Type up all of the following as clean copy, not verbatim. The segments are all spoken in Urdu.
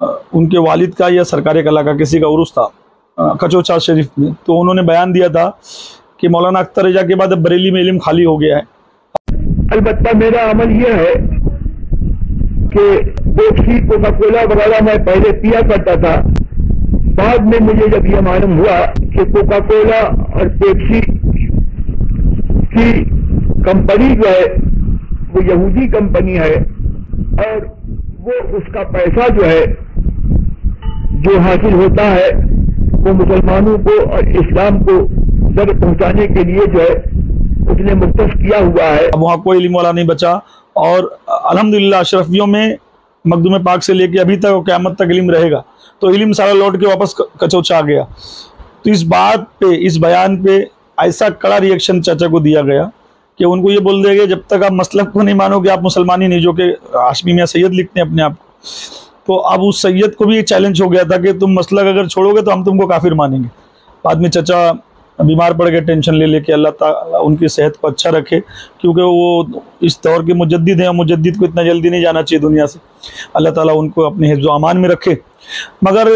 ان کے والد کا یا سرکار کلا کا کسی کا عرس تھا کچوچا شریف میں، تو انہوں نے بیان دیا تھا کہ مولانا اختر رضا کے بعد اب بریلی میں علم خالی ہو گیا ہے۔ البتہ میرا عمل یہ ہے کہ پیپسی کوکا کولا وغیرہ میں پہلے پیا کرتا تھا، بعد میں مجھے جب یہ معلوم ہوا کہ کوکا کولا اور پیپسی کی کمپنی جو ہے وہ یہودی کمپنی ہے، اور وہ اس کا پیسہ جو ہے جو حاصل ہوتا ہے وہ مسلمانوں کو اور اسلام کو در پہنچانے کے لیے جو ہے اس نے مختص کیا ہوا ہے۔ اب وہاں کوئی علم والا نہیں بچا، اور الحمدللہ اشرفیوں میں مخدوم پاک سے لے کے ابھی تک قیامت تک علم رہے گا، تو علم سارا لوٹ کے واپس کچوچا آ گیا۔ تو اس بات پہ، اس بیان پہ ایسا کڑا ریئیکشن چاچا کو دیا گیا کہ ان کو یہ بول دیا گیا جب تک آپ مسلک کو نہیں مانو گے آپ مسلمان ہی نہیں، جو کہ ہاشمی میاں سید لکھتے ہیں اپنے آپ کو۔ تو اب اس سید کو بھی ایک چیلنج ہو گیا تھا کہ تم مسلک اگر چھوڑو گے تو ہم تم کو کافر مانیں گے۔ بعد میں چچا بیمار پڑ گئے، ٹینشن لے لے کے، اللہ تعالیٰ ان کی صحت کو اچھا رکھے، کیونکہ وہ اس دور کے مجدد ہیں، اور مجدد کو اتنا جلدی نہیں جانا چاہیے دنیا سے، اللہ تعالیٰ ان کو اپنے حفظ و امان میں رکھے۔ مگر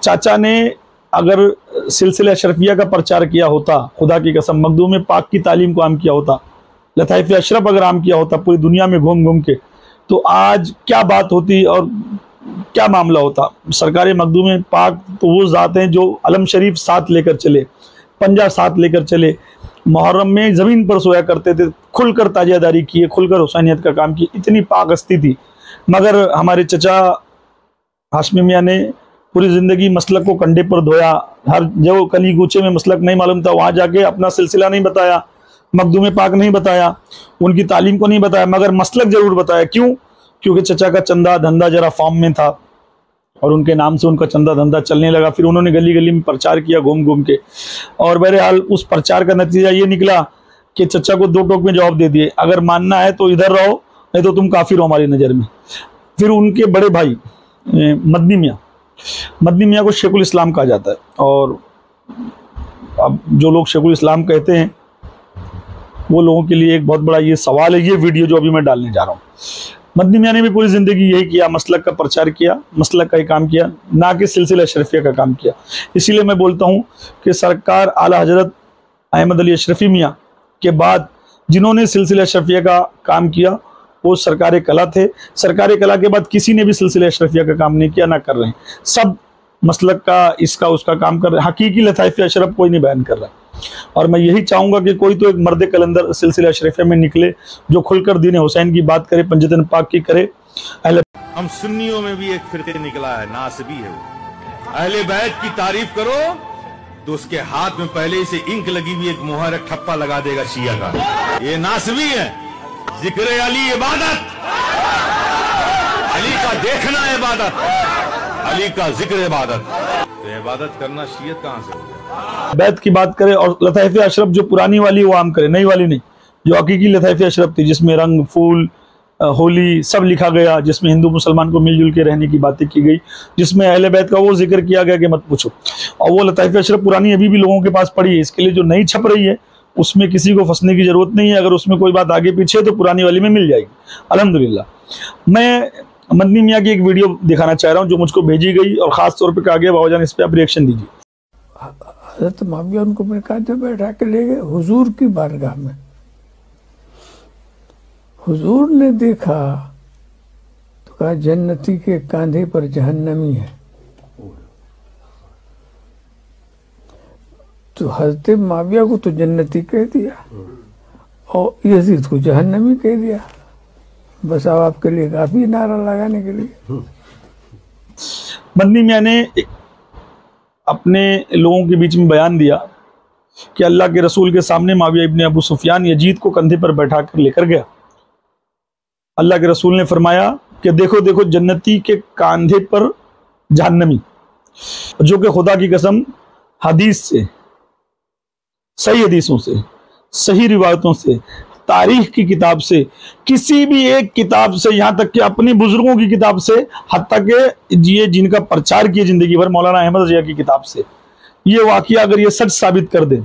چاچا نے اگر سلسلہ اشرفیہ کا پرچار کیا ہوتا، خدا کی قسم مخدوم پاک کی تعلیم کو عام کیا ہوتا، لطائف اشرف اگر عام کیا ہوتا پوری دنیا میں گھوم گھوم کے، تو آج کیا بات ہوتی اور کیا معاملہ ہوتا۔ سرکار مخدوم پاک تو وہ ذات ہیں جو علم شریف ساتھ لے کر چلے، پنجہ ساتھ لے کر چلے، محرم میں زمین پر سویا کرتے تھے، کھل کر تاجیہ داری کیے، کھل کر حسینیت کا کام کیے، اتنی پاک ہستی تھی۔ مگر ہمارے چچا ہاشمی میاں نے پوری زندگی مسلک کو کنڈے پر دھویا، ہر جو کلی گوچے میں مسلک نہیں معلوم تھا وہاں جا کے اپنا سلسلہ نہیں بتایا، مخدوم پاک نہیں بتایا، ان کی تعلیم کو نہیں بتایا، مگر مسلک ضرور بتایا۔ کیوں؟ کیونکہ چچا کا چندہ دھندہ ذرا فارم میں تھا، اور ان کے نام سے ان کا چندہ دھندہ چلنے لگا۔ پھر انہوں نے گلی گلی میں پرچار کیا گھوم گھوم کے، اور بہرحال اس پرچار کا نتیجہ یہ نکلا کہ چچا کو دو ٹوک میں جواب دے دیے، اگر ماننا ہے تو ادھر رہو، نہیں تو تم کافر ہو ہماری نظر میں۔ پھر ان کے بڑے بھائی مدنی میاں کو شیخ الاسلام کہا جاتا ہے، اور اب جو لوگ شیخ الاسلام کہتے ہیں وہ لوگوں کے لیے ایک بہت بڑا یہ سوال ہے، یہ ویڈیو جو ابھی میں ڈالنے جا رہا ہوں۔ مدنی میاں نے بھی پوری زندگی یہی کیا، مسلک کا پرچار کیا، مسلک کا ہی کام کیا، نہ کہ سلسلہ اشرفیہ کا کام کیا۔ اسی لیے میں بولتا ہوں کہ سرکار اعلیٰ حضرت احمد علی اشرفی میاں کے بعد جنہوں نے سلسلہ اشرفیہ کا کام کیا وہ سرکار کلا تھے۔ سرکار کلا کے بعد کسی نے بھی سلسلہ اشرفیہ کا کام نہیں کیا، نہ کر رہے ہیں، سب مسلک کا اس کا کام کر رہے ہیں، حقیقی لطائف اشرف کوئی نہیں بیان کر رہا۔ اور میں یہی چاہوں گا کہ کوئی تو ایک مرد کلندر سلسلہ اشرفیہ میں نکلے جو کھل کر دین حسین کی بات کرے، پنجتن پاک کی کرے۔ ہم سنیوں میں بھی ایک فرقے نکلا ہے، ناصبی ہے وہ۔ اہل بیت کی تعریف کرو تو اس کے ہاتھ میں پہلے ہی سے انک لگی ہوئی ایک مہر ٹھپا لگا دے گا شیعہ کا، یہ ناصبی ہے۔ ذکر علی عبادت، علی کا دیکھنا عبادت، علی کا ذکر عبادت، تو عبادت کرنا شیعت کہاں سے ہو گیا؟ بیت کی بات کرے اور لطائف اشرف جو پرانی والی وہ عام کرے، نئی والی نہیں، جو حقیقی لطائف اشرف تھی جس میں رنگ پھول ہولی سب لکھا گیا، جس میں ہندو مسلمان کو مل جل کے رہنے کی باتیں کی گئی، جس میں اہل بیت کا وہ ذکر کیا گیا کہ مت پوچھو، اور وہ لطائف اشرف پرانی ابھی بھی لوگوں کے پاس پڑی ہے۔ اس کے لیے جو نئی چھپ رہی ہے اس میں کسی کو پھنسنے کی ضرورت نہیں ہے، اگر اس میں کوئی بات آگے پیچھے ہے تو پرانی والی میں مل جائے گی الحمدللہ۔ میں مدنی میاں کی ایک ویڈیو دکھانا چاہ رہا ہوں جو مجھ کو بھیجی گئی، اور خاص طور پہ کہا گیا بابا جان اس پہ آپ ریئیکشن دیجیے۔ حضرت معاویہ ان کو میرے کہتے بیٹھا کے لے گئے حضور کی بارگاہ میں، حضور نے دیکھا تو کہا جنتی کے کاندھے پر جہنمی ہے، تو حضرت معاویہ کو تو جنتی کہہ دیا اور یزید کو جہنمی کہہ دیا، بس اب آپ کے لیے کافی نعرہ لگانے کے لیے۔ مدنی میاں نے اپنے لوگوں کے بیچ میں بیان دیا کہ اللہ کے رسول کے سامنے معاویہ ابن ابو سفیان یزید کو کندھے پر بیٹھا کر لے کر گیا۔ اللہ کے رسول نے فرمایا کہ دیکھو دیکھو جنتی کے کاندھے پر جہنمی، جو کہ خدا کی قسم حدیث سے، صحیح حدیثوں سے، صحیح روایتوں سے، تاریخ کی کتاب سے، کسی بھی ایک کتاب سے، یہاں تک کہ اپنی بزرگوں کی کتاب سے، حتیٰ کہ یہ جن کا پرچار کیے زندگی بھر مولانا احمد رضا کی کتاب سے، یہ واقعہ اگر یہ سچ ثابت کر دیں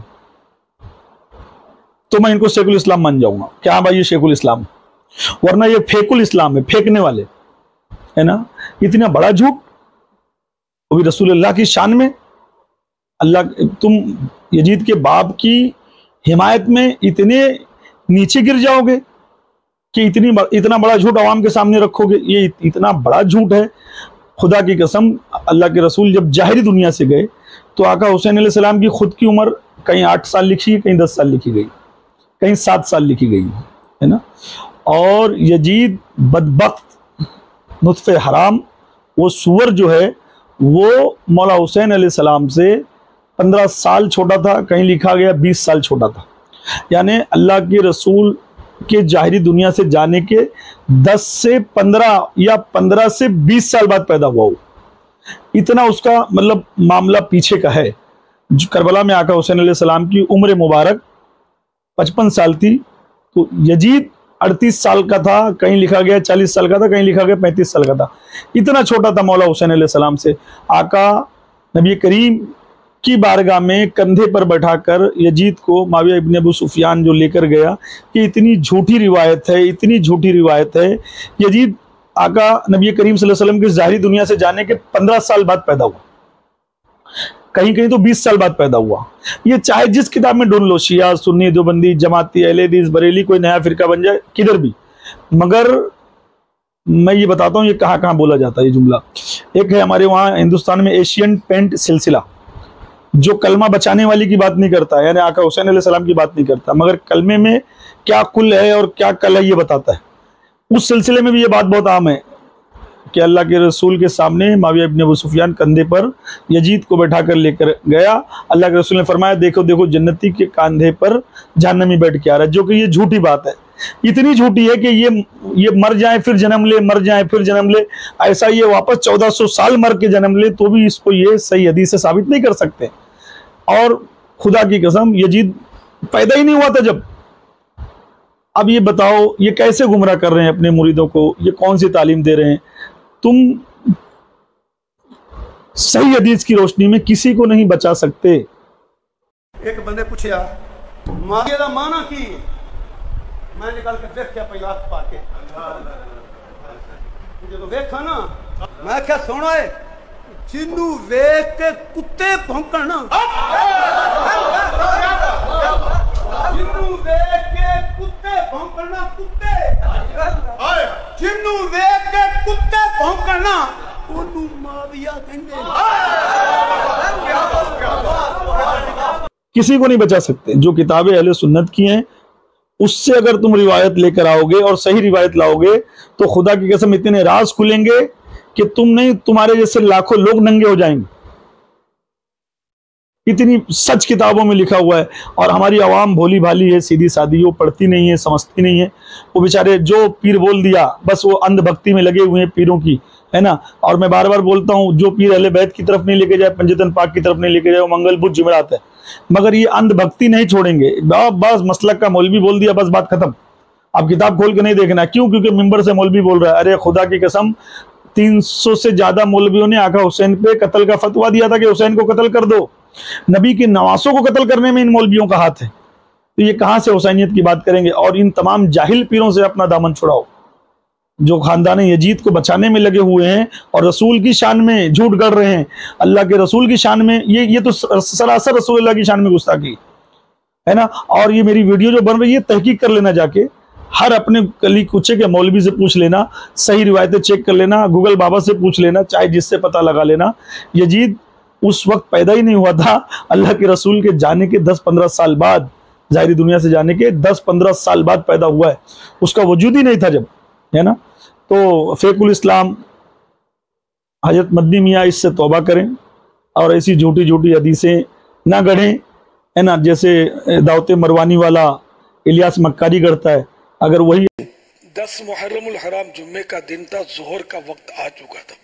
تو میں ان کو شیخ الاسلام مان جاؤں گا کہ ہاں بھائی یہ شیخ الاسلام، ورنہ یہ فیک الاسلام ہے، پھینکنے والے ہے نا۔ اتنا بڑا جھوٹ وہ بھی رسول اللہ کی شان میں. اللہ تم یزید کے باپ کی حمایت میں اتنے نیچے گر جاؤ گے کہ اتنا بڑا جھوٹ عوام کے سامنے رکھو گے. یہ اتنا بڑا جھوٹ ہے. خدا کی قسم اللہ کے رسول جب ظاہری دنیا سے گئے تو آقا حسین علیہ السلام کی خود کی عمر کہیں 8 سال لکھی ہے, کہیں 10 سال لکھی گئی, کہیں 7 سال لکھی گئی ہے نا. اور یزید بدبخت نطفہ حرام وہ سور جو ہے وہ مولا حسین علیہ السلام سے 15 سال چھوٹا تھا, کہیں لکھا گیا 20 سال چھوٹا تھا. یعنی اللہ کے رسول کے ظاہری دنیا سے جانے کے 10 سے 15 یا 15 سے 20 سال بعد پیدا ہوا. اتنا اس کا مطلب معاملہ پیچھے کا ہے. کربلا میں آقا حسین علیہ السلام کی عمر مبارک 55 سال تھی, تو یزید 38 سال کا تھا, کہیں لکھا گیا 40 سال کا تھا, کہیں لکھا گیا 35 سال کا تھا. اتنا چھوٹا تھا مولا حسین علیہ السلام سے. آقا نبی کریم کی بارگاہ میں کندھے پر بیٹھا کر یزید کو معاویہ ابن ابو سفیان جو لے کر گیا, کہ اتنی جھوٹی روایت ہے, اتنی جھوٹی روایت ہے. یزید آقا نبی کریم صلی اللہ علیہ وسلم کے ظاہری دنیا سے جانے کے 15 سال بعد پیدا ہوا, کہیں کہیں تو 20 سال بعد پیدا ہوا. یہ چاہے جس کتاب میں ڈھونڈ لو, شیعہ, سنی, دیوبندی, جماعتی, اہل حدیث, بریلی, کوئی نیا فرقہ بن جائے کدھر بھی, مگر میں یہ بتاتا ہوں یہ کہاں کہاں بولا جاتا ہے یہ جملہ. ایک ہے ہمارے وہاں ہندوستان میں ایشین پینٹ سلسلہ, جو کلمہ بچانے والی کی بات نہیں کرتا, یعنی آقا حسین علیہ السلام کی بات نہیں کرتا, مگر کلمے میں کیا کل ہے اور کیا کل ہے یہ بتاتا ہے. اس سلسلے میں بھی یہ بات بہت عام ہے کہ اللہ کے رسول کے سامنے معاویہ ابن ابو سفیان کندھے پر یزید کو بیٹھا کر لے کر گیا. اللہ کے رسول نے فرمایا دیکھو دیکھو جنتی کے کاندھے پر جہنمی بیٹھ کے آ رہا ہے, جو کہ یہ جھوٹی بات ہے. اتنی جھوٹی ہے کہ یہ مر جائیں پھر جنم لے, مر جائیں پھر جنم لے, ایسا یہ واپس 1400 سال مر کے جنم لے تو بھی اس کو یہ صحیح حدیث سے ثابت نہیں کر سکتے. اور خدا کی قسم یزید پیدا ہی نہیں ہوا تھا جب. اب یہ بتاؤ یہ کیسے گمراہ کر رہے ہیں اپنے مریدوں کو, یہ کون سی تعلیم دے رہے ہیں. تم صحیح حدیث کی روشنی میں کسی کو نہیں بچا سکتے. ایک بندے پوچھیا ماضی دا مانا کی, میں نکل کے دیکھیا پہلا پا کے جدو ویکھا نا میں کیا سونا ہے جنوں ویکھ کے کتے بھونکن نا, جنوں ویکھ کے کتے بھونکن نا, کتے جنوں ویکھ کے کتے بھونکن نا اونوں معاویہ کہندے. کسی کو نہیں بچا سکتے. جو کتابیں اہل سنت کی ہیں اس سے اگر تم روایت لے کر آؤ گے اور صحیح روایت لاؤ گے تو خدا کی قسم اتنے راز کھلیں گے کہ تم نہیں, تمہارے جیسے لاکھوں لوگ ننگے ہو جائیں گے. اتنی سچ کتابوں میں لکھا ہوا ہے. اور ہماری عوام بھولی بھالی ہے, سیدھی سادی, وہ پڑھتی نہیں ہے, سمجھتی نہیں ہے. وہ بیچارے جو پیر بول دیا بس وہ اندھ بھکتی میں لگے ہوئے ہیں پیروں کی, ہے نا. اور میں بار بار بولتا ہوں جو پیر اہل بیت کی طرف نہیں لے کے جائے, پنجتن پاک کی طرف نہیں لے کے جائے, وہ منگل بدھ جمعرات ہے, مگر یہ اندھ بھکتی نہیں چھوڑیں گے. بس مسلک کا مولوی بول دیا بس بات ختم. آپ کتاب کھول کے نہیں دیکھنا. کیوں؟ کیونکہ ممبر سے مولوی بول رہا ہے. ارے خدا کی قسم 300 سے زیادہ مولویوں نے آقا حسین پہ قتل کا فتویٰ دیا تھا کہ حسین کو قتل کر دو. نبی کے نواسوں کو قتل کرنے میں ان مولویوں کا ہاتھ ہے. تو یہ کہاں سے حسینیت کی بات کریں گے. اور ان تمام جاہل پیروں سے اپنا دامن چھڑاؤ جو خاندان یزید کو بچانے میں لگے ہوئے ہیں اور رسول کی شان میں جھوٹ گڑ رہے ہیں. اللہ کے رسول کی شان میں یہ تو سراسر رسول اللہ کی شان میں گستاخی ہے نا. اور یہ میری ویڈیو جو بن رہی ہے تحقیق کر لینا, جا کے ہر اپنے گلی کوچے کے مولوی سے پوچھ لینا, صحیح روایتیں چیک کر لینا, گوگل بابا سے پوچھ لینا, چاہے جس سے پتہ لگا لینا. یزید اس وقت پیدا ہی نہیں ہوا تھا. اللہ کے رسول کے جانے کے 10-15 سال بعد, ظاہری دنیا سے جانے کے 10-15 سال بعد پیدا ہوا ہے. اس کا وجود ہی نہیں تھا جب, ہے نا. تو فیق الاسلام حضرت مدنی میاں اس سے توبہ کریں اور ایسی جھوٹی جھوٹی حدیثیں نہ گڑھیں, ہے نا. جیسے دعوت مروانی والا الیاس مکاری گڑھتا ہے. اگر وہی 10 محرم الحرام جمعے کا دن تھا, ظہر کا وقت آ چکا تھا.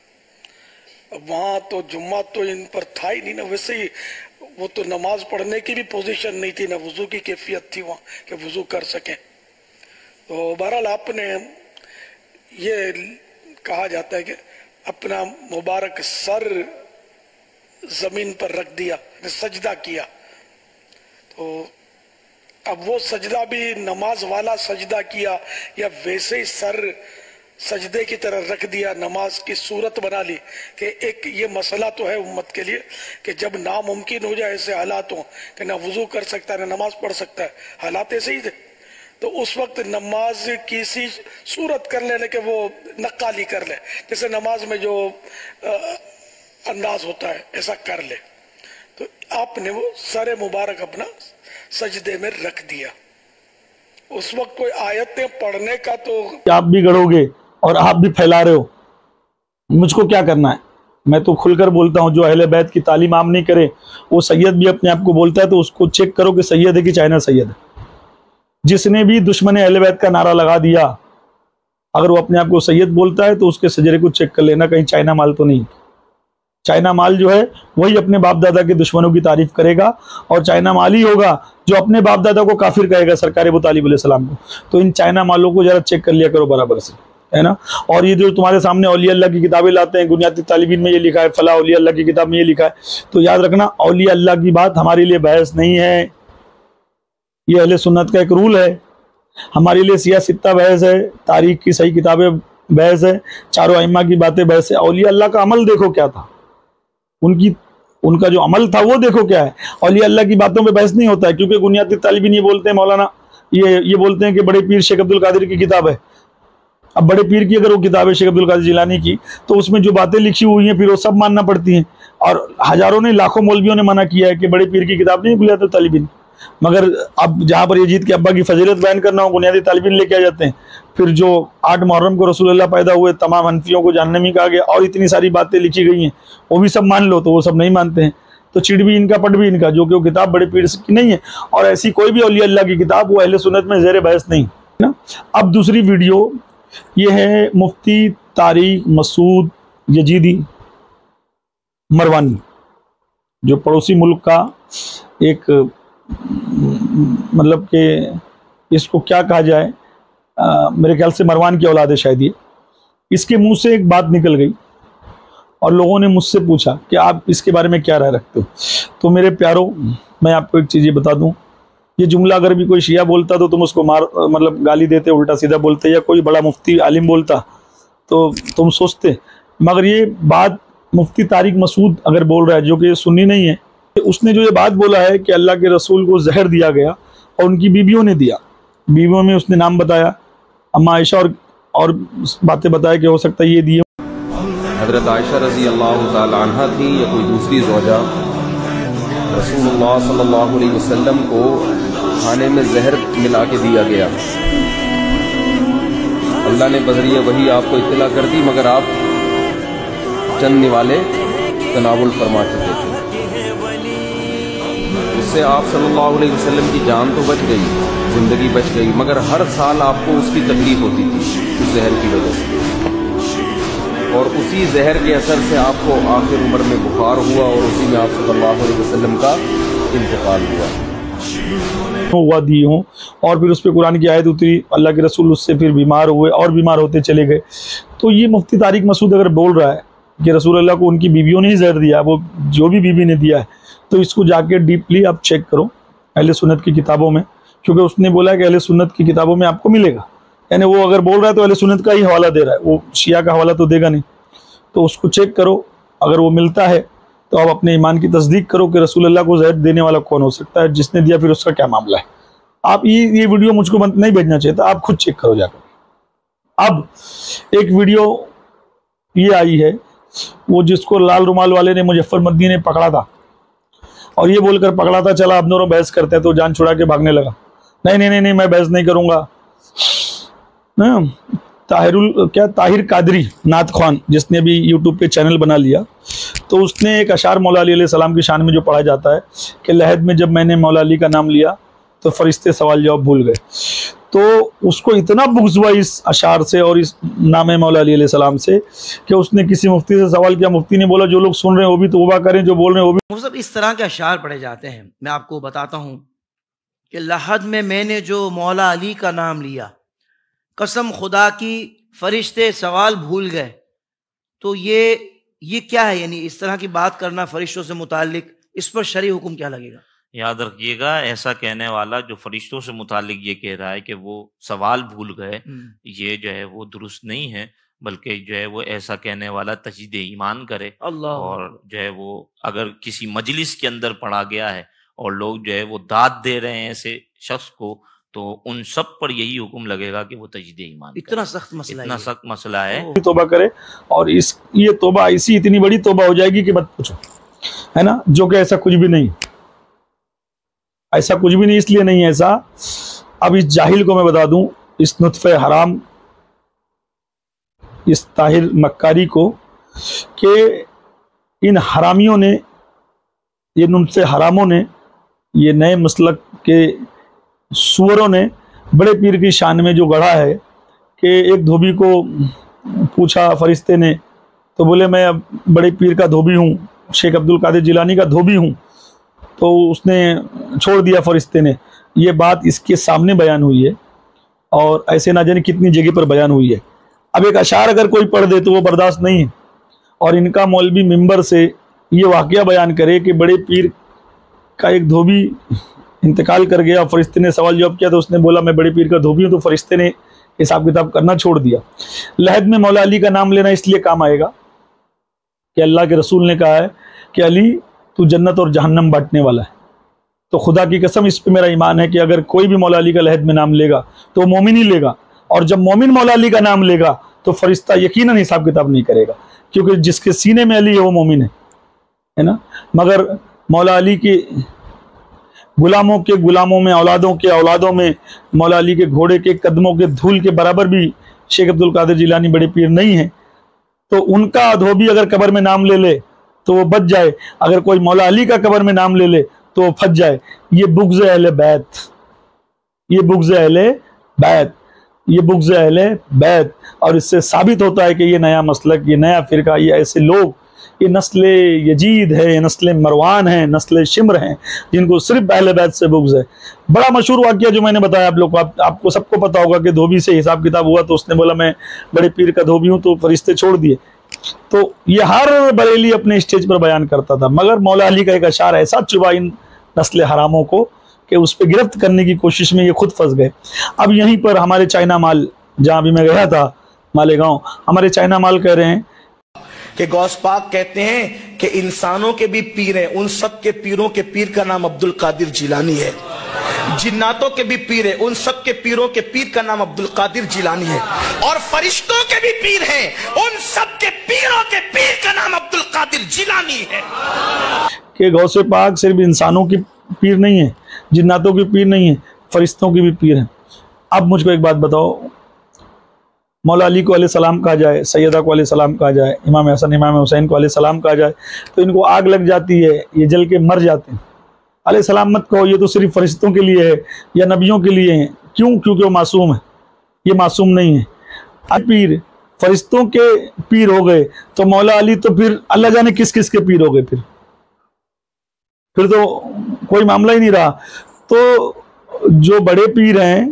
وہاں تو جمعہ تو ان پر تھا ہی نہیں نا. ویسے ہی وہ تو نماز پڑھنے کی بھی پوزیشن نہیں تھی, نہ وضو کی کیفیت تھی وہاں کہ وضو کر سکیں. تو بہرحال آپ نے یہ کہا جاتا ہے کہ اپنا مبارک سر زمین پر رکھ دیا, سجدہ کیا. تو اب وہ سجدہ بھی نماز والا سجدہ کیا یا ویسے ہی سر سجدے کی طرح رکھ دیا، نماز کی صورت بنا لی کہ ایک یہ مسئلہ تو ہے امت کے لیے کہ جب ناممکن ہو جائے ایسے حالات ہوں کہ نہ وضو کر سکتا ہے نہ نماز پڑھ سکتا ہے، حالات ایسے ہی تھے، تو اس وقت نماز کی سی صورت کر لینے کہ وہ نقالی کر لے، جیسے نماز میں جو انداز ہوتا ہے ایسا کر لے. تو آپ نے وہ سر مبارک اپنا سجدے میں رکھ دیا. اس وقت کوئی آیتیں پڑھنے کا تو آپ بھی گڑھو گے اور آپ بھی پھیلا رہے ہو، مجھ کو کیا کرنا ہے؟ میں تو کھل کر بولتا ہوں، جو اہل بیت کی تعلیم عام نہیں کرے وہ سید بھی اپنے آپ کو بولتا ہے، تو اس کو چیک کرو کہ سید ہے کہ چائنا سید ہے. جس نے بھی دشمن اہل بیت کا نعرہ لگا دیا، اگر وہ اپنے آپ کو سید بولتا ہے تو اس کے شجرے کو چیک کر لینا، کہیں چائنا مال تو نہیں. چائنا مال جو ہے وہی اپنے باپ دادا کے دشمنوں کی تعریف کرے گا، اور چائنا مال ہی ہوگا جو اپنے باپ دادا کو کافر کہے گا، سرکار ابو طالب علیہ السلام کو. تو ان چائنا مالوں کو ذرا چیک کر لیا کرو برابر سے، ہے نا. اور یہ جو تمہارے سامنے اولیاء اللہ کی کتابیں لاتے ہیں، بنیادی طالبین میں یہ لکھا ہے، فلاں اولیاء اللہ کی کتاب میں یہ لکھا ہے، تو یاد رکھنا اولیاء اللہ کی بات ہمارے لیے بحث نہیں ہے. یہ اہل سنت کا ایک رول ہے. ہمارے لیے سیاہ ستہ بحث ہے، تاریخ کی صحیح کتابیں بحث ہے، چاروں ائمہ کی باتیں بحث ہے. اولیاء اللہ کا عمل دیکھو کیا تھا، ان کا جو عمل تھا وہ دیکھو کیا ہے. اولیاء اللہ کی باتوں پہ بحث نہیں ہوتا ہے، کیونکہ بنیادی طالبین یہ بولتے ہیں، مولانا یہ بولتے ہیں کہ بڑے پیر شیخ عبد القادر کی کتاب ہے. اب بڑے پیر کی اگر وہ کتاب ہے شیخ عبد القادر جیلانی کی، تو اس میں جو باتیں لکھی ہوئی ہیں پھر وہ سب ماننا پڑتی ہیں. اور ہزاروں نے، لاکھوں مولویوں نے منع کیا ہے کہ بڑے پیر کی کتاب نہیں بنیادی طالبین. مگر اب جہاں پر یزید کے ابا کی فضیلت بیان کرنا ہو، بنیادی طالبین لے کے آ جاتے ہیں. پھر جو 8 محرم کو رسول اللہ پیدا ہوئے، تمام حنفیوں کو جہنمی کہا گیا، اور اتنی ساری باتیں لکھی گئی ہیں، وہ بھی سب مان لو، تو وہ سب نہیں مانتے ہیں. تو چڑ بھی ان کا، پٹ بھی ان کا، جو کہ وہ کتاب بڑے پیر کی نہیں ہے. اور ایسی کوئی بھی اولیاء اللہ کی کتاب وہ اہل سنت میں زیر بحث نہیں نا. اب دوسری ویڈیو یہ ہے مفتی طارق مسعود یزیدی مروانی، جو پڑوسی ملک کا ایک مطلب کہ اس کو کیا کہا جائے، میرے خیال سے مروان کی اولاد ہے شاید. یہ اس کے منہ سے ایک بات نکل گئی اور لوگوں نے مجھ سے پوچھا کہ آپ اس کے بارے میں کیا رائے رکھتے ہو. تو میرے پیاروں، میں آپ کو ایک چیز یہ بتا دوں، یہ جملہ اگر بھی کوئی شیعہ بولتا تو تم اس کو مطلب گالی دیتے، الٹا سیدھا بولتے، یا کوئی بڑا مفتی عالم بولتا تو تم سوچتے. مگر یہ بات مفتی طارق مسعود اگر بول رہا ہے، جو کہ سنی نہیں ہے، اس نے جو یہ بات بولا ہے کہ اللہ کے رسول کو زہر دیا گیا اور ان کی بیویوں نے دیا. بیویوں میں اس نے نام بتایا، اما عائشہ اور باتیں بتایا کہ ہو سکتا ہے یہ دیے. حضرت عائشہ رضی اللہ تعالی عنہ تھی یا کوئی دوسری زوجہ، رسول اللہ صلی اللہ علیہ وسلم کو کھانے میں زہر ملا کے دیا گیا. اللہ نے بذریعہ وحی آپ کو اطلاع کر دی، مگر آپ چند نوالے تناول فرما چکے تھے. اس سے آپ صلی اللہ علیہ وسلم کی جان تو بچ گئی، زندگی بچ گئی، مگر ہر سال آپ کو اس کی تکلیف ہوتی تھی اس زہر کی وجہ سے. اور اسی زہر کے اثر سے آپ کو آخر عمر میں بخار ہوا، اور اسی میں آپ صلی اللہ علیہ وسلم کا انتقال ہوا دی ہوں. اور پھر اس پہ قرآن کی آیت اتری، اللہ کے رسول اس سے پھر بیمار ہوئے اور بیمار ہوتے چلے گئے. تو یہ مفتی طارق مسعود اگر بول رہا ہے کہ رسول اللہ کو ان کی بیویوں نے ہی زہر دیا، وہ جو بھی بیوی نے دیا ہے، تو اس کو جا کے ڈیپلی آپ چیک کرو اہل سنت کی کتابوں میں، کیونکہ اس نے بولا کہ اہل سنت کی کتابوں میں آپ کو ملے گا. یعنی وہ اگر بول رہا ہے تو اہل سنت کا ہی حوالہ دے رہا ہے، وہ شیعہ کا حوالہ تو دے گا نہیں. تو اس کو چیک کرو، اگر وہ ملتا ہے تو آپ اپنے ایمان کی تصدیق کرو کہ رسول اللہ کو زہر دینے والا کون ہو سکتا ہے، جس نے دیا پھر اس کا کیا معاملہ ہے. آپ یہ ویڈیو مجھ کو نہیں بھیجنا چاہیے تھا، آپ خود چیک کرو جا کر. اب ایک ویڈیو یہ آئی ہے، وہ جس کو لال رومال والے نے مظفر مدنی نے پکڑا تھا، اور یہ بول کر پکڑا تھا چلا اب دونوں بحث کرتے ہیں، تو جان چھڑا کے بھاگنے لگا. نہیں میں بحث نہیں کروں گا. طاہر قادری نعت خوان، جس نے بھی یوٹیوب پہ چینل بنا لیا، تو اس نے ایک اشعار مولا علی علیہ السلام کی شان میں جو پڑھا جاتا ہے کہ لحد میں جب میں نے مولا علی کا نام لیا تو فرشتے سوال جواب بھول گئے. تو اس کو اتنا بغض ہوا اس اشعار سے اور اس نام مولا علی علیہ السلام سے کہ اس نے کسی مفتی سے سوال کیا. مفتی نے بولا جو لوگ سن رہے ہیں وہ بھی توبہ کریں، جو بول رہے ہیں وہ بھی. مطلب اس طرح کے اشعار پڑھے جاتے ہیں. میں آپ کو بتاتا ہوں کہ لحد میں نے جو مولا علی کا نام لیا، قسم خدا کی فرشتے سوال بھول گئے. تو یہ کیا ہے؟ یعنی اس طرح کی بات کرنا فرشتوں سے متعلق، اس پر شرعی حکم کیا لگے گا؟ یاد رکھیے گا ایسا کہنے والا جو فرشتوں سے متعلق یہ کہہ رہا ہے کہ وہ سوال بھول گئے، یہ جو ہے وہ درست نہیں ہے، بلکہ جو ہے وہ ایسا کہنے والا تجدید ایمان کرے، اور جو ہے وہ اگر کسی مجلس کے اندر پڑھا گیا ہے اور لوگ جو ہے وہ داد دے رہے ہیں ایسے شخص کو، تو ان سب پر یہی حکم لگے گا کہ وہ تجدید ایمان کرے۔ اتنا سخت مسئلہ، اتنا سخت مسئلہ ہے۔ توبہ کرے، اور یہ توبہ ایسی اتنی بڑی توبہ ہو جائے گی کہ مت پوچھو، ہے نا، جو کہ ایسا کچھ بھی نہیں، ایسا کچھ بھی نہیں۔ اس لیے نہیں ایسا، اب اس جاہل کو میں بتا دوں، اس نطفہ حرام، اس طاہر مکاری کو، کہ ان حرامیوں نے، یہ نطفہ حراموں نے، یہ نئے مسلک کے سوروں نے بڑے پیر کی شان میں جو گڑھا ہے، کہ ایک دھوبی کو پوچھا فرشتے نے، تو بولے میں اب بڑے پیر کا دھوبی ہوں، شیخ عبد القادر جیلانی کا دھوبی ہوں، تو اس نے چھوڑ دیا فرشتے نے۔ یہ بات اس کے سامنے بیان ہوئی ہے، اور ایسے نہ جانے کتنی جگہ پر بیان ہوئی ہے۔ اب ایک اشعار اگر کوئی پڑھ دے تو وہ برداشت نہیں ہے، اور ان کا مولوی ممبر سے یہ واقعہ بیان کرے کہ بڑے پیر کا ایک دھوبی انتقال کر گیا، فرشتے نے سوال جواب کیا تو اس نے بولا میں بڑے پیر کا دھوبی ہوں، تو فرشتے نے حساب کتاب کرنا چھوڑ دیا۔ لحد میں مولا علی کا نام لینا اس لیے کام آئے گا کہ اللہ کے رسول نے کہا ہے کہ علی تو جنت اور جہنم بانٹنے والا ہے، تو خدا کی قسم اس پہ میرا ایمان ہے کہ اگر کوئی بھی مولا علی کا لحد میں نام لے گا تو وہ مومن ہی لے گا، اور جب مومن مولا علی کا نام لے گا تو فرشتہ یقیناً حساب کتاب نہیں کرے گا، کیونکہ جس کے سینے میں علی ہے وہ مومن ہے نا۔ مگر مولا علی کے غلاموں کے غلاموں میں، اولادوں کے اولادوں میں، مولا علی کے گھوڑے کے قدموں کے دھول کے برابر بھی شیخ عبد القادر جیلانی بڑے پیر نہیں ہیں، تو ان کا دھوبی اگر قبر میں نام لے لے تو وہ بچ جائے، اگر کوئی مولا علی کا قبر میں نام لے لے تو وہ پھنس جائے۔ یہ بغض اہل بیت، یہ بغض اہل بیت، یہ بغض اہل بیت، اور اس سے ثابت ہوتا ہے کہ یہ نیا مسلک، یہ نیا فرقہ، یہ ایسے لوگ، یہ نسل یزید ہے، نسل مروان ہے، نسل شمر ہیں، جن کو صرف اہل بیت سے بغض ہے۔ بڑا مشہور واقعہ جو میں نے بتایا آپ لوگ کو، آپ کو سب کو پتا ہوگا کہ دھوبی سے حساب کتاب ہوا تو اس نے بولا میں بڑے پیر کا دھوبی ہوں، تو فرشتے چھوڑ دیے۔ تو یہ ہر بریلی اپنے اسٹیج پر بیان کرتا تھا، مگر مولا علی کا ایک اشعار ایسا چبھا ان نسل حراموں کو کہ اس پہ گرفت کرنے کی کوشش میں یہ خود پھنس گئے۔ اب یہیں پر ہمارے چائنا مال، جہاں بھی میں گیا تھا مالیگاؤں، ہمارے چائنا مال کہہ رہے ہیں کہ غوث پاک کہتے ہیں کہ انسانوں کے بھی پیر ہیں، ان سب کے پیروں کے پیر کا نام عبد القادر جیلانی ہے، جناتوں کے بھی پیر ہیں، ان سب کے پیروں کے پیر کا نام عبد القادر جیلانی ہے، اور فرشتوں کے بھی پیر ہیں، ان سب کے پیروں کے پیر کا نام عبد القادر جیلانی ہے۔ کہ غوث پاک صرف انسانوں کی پیر نہیں ہے، جناتوں کی پیر نہیں ہے، فرشتوں کی بھی پیر ہیں۔ اب مجھ کو ایک بات بتاؤ، مولا علی کو علیہ السلام کہا جائے، سیدہ کو علیہ السلام کہا جائے، امام حسن امام حسین کو علیہ السلام کہا جائے تو ان کو آگ لگ جاتی ہے، یہ جل کے مر جاتے ہیں۔ علیہ السلام مت کہو، یہ تو صرف فرشتوں کے لیے ہے یا نبیوں کے لیے ہیں۔ کیوں؟ کیونکہ وہ معصوم ہے، یہ معصوم نہیں ہے۔ پیر فرشتوں کے پیر ہو گئے تو مولا علی تو پھر اللہ جانے کس کس کے پیر ہو گئے، پھر تو کوئی معاملہ ہی نہیں رہا۔ تو جو بڑے پیر ہیں،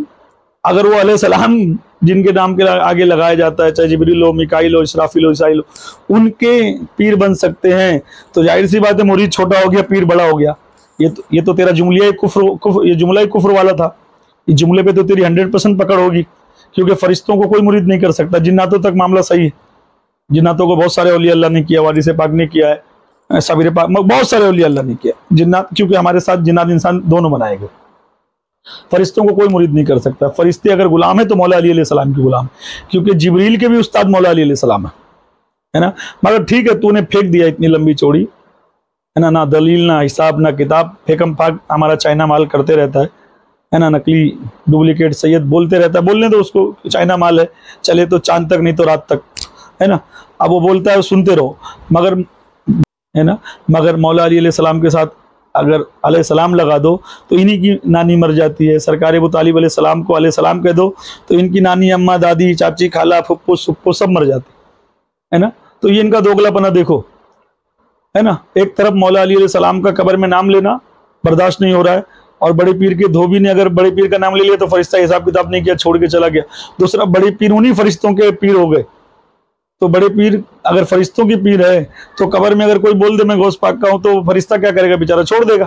اگر وہ علیہ السلام جن کے نام کے آگے لگایا جاتا ہے، چاہے جبریل ہو، میکائیل ہو، اسرافیل ہو، اسرائیل ہو، ان کے پیر بن سکتے ہیں، تو ظاہر سی بات ہے مرید چھوٹا ہو گیا، پیر بڑا ہو گیا۔ یہ تو تیرا جملہ کفر والا تھا، اس جملے پہ تو تیری 100% پکڑ ہوگی، کیونکہ فرشتوں کو کوئی مرید نہیں کر سکتا۔ جناتوں تک معاملہ صحیح ہے، جناتوں کو بہت سارے اولیاء اللہ نے کیا، وارث پاک نے کیا ہے، صابر پاک، بہت سارے اولیاء اللہ نے کیا جنات، کیونکہ ہمارے ساتھ جنات انسان دونوں بنائے گئے۔ فرشتوں کو کوئی مرید نہیں کر سکتا۔ فرشتے اگر غلام ہے تو مولا علی علیہ السلام کے غلام، کیونکہ جبریل کے بھی استاد مولا علی علیہ السلام ہے نا۔ مگر ٹھیک ہے، تو نے پھینک دیا اتنی لمبی چوڑی، ہے نا، نہ دلیل نہ حساب نہ کتاب، پھیکم پھاک ہمارا چائنا مال کرتے رہتا ہے نا، نقلی ڈپلیکیٹ سید بولتے رہتا ہے، بولنے تو اس کو، چائنا مال ہے، چلے تو چاند تک نہیں تو رات تک، ہے نا۔ اب وہ بولتا ہے سنتے رہو، مگر ہے نا، مگر مولا علی علیہ السلام کے ساتھ اگر علیہ السلام لگا دو تو انہی کی نانی مر جاتی ہے۔ سرکار ابو طالب علیہ السلام کو علیہ السلام کہہ دو تو ان کی نانی، اماں، دادی، چاچی، خالہ، پھپھو، سپھو سب مر جاتے، ہے نا۔ تو یہ ان کا دوگلا پنا دیکھو، ہے نا۔ ایک طرف مولا علی علیہ السلام کا قبر میں نام لینا برداشت نہیں ہو رہا ہے، اور بڑے پیر کے دھوبی نے اگر بڑے پیر کا نام لے لیا تو فرشتہ حساب کتاب نہیں کیا، چھوڑ کے چلا گیا۔ دوسرا، بڑے پیر انہی فرشتوں کے پیر ہو گئے، تو بڑے پیر اگر فرشتوں کی پیر ہے تو قبر میں اگر کوئی بول دے میں غوث پاک کا ہوں تو فرشتہ کیا کرے گا، بیچارہ چھوڑ دے گا،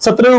17